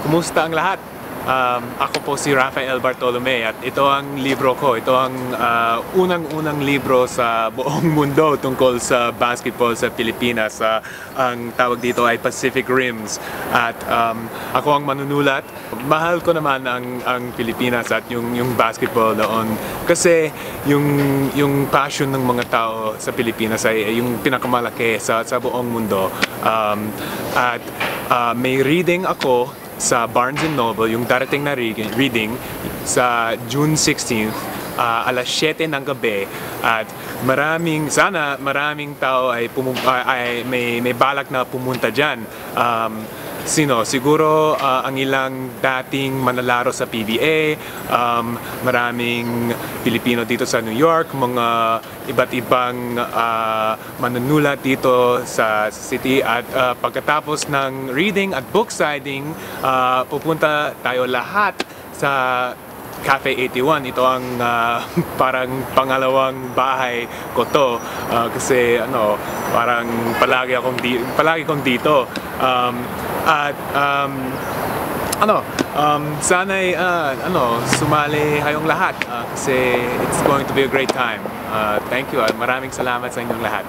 Kumusta ang lahat? Ako po si Rafael Bartolome at ito ang libro ko. Ito ang unang-unang libro sa buong mundo tungkol sa basketball sa Pilipinas. Ang tawag dito ay Pacific Rims. At ako ang manunulat. Mahal ko naman ang Pilipinas at yung basketball doon. Kasi yung passion ng mga tao sa Pilipinas ay yung pinakamalaki sa buong mundo. At may reading ako sa Barnes & Noble, yung darating na reading sa June 16th, alas 7 ng gabi, at sana maraming tao ay may balak na pumunta dyan. Siguro ang ilang dating manlalaro sa PBA, maraming Pilipino dito sa New York, mga iba't ibang manunulat dito sa city, at pagkatapos ng reading at book signing, pupunta tayo lahat sa Cafe 81. Ito ang parang pangalawang bahay ko to, kasi parang palagi kong dito. Sana'y sumali kayong lahat, kasi it's going to be a great time. Thank you, maraming salamat sa inyong lahat.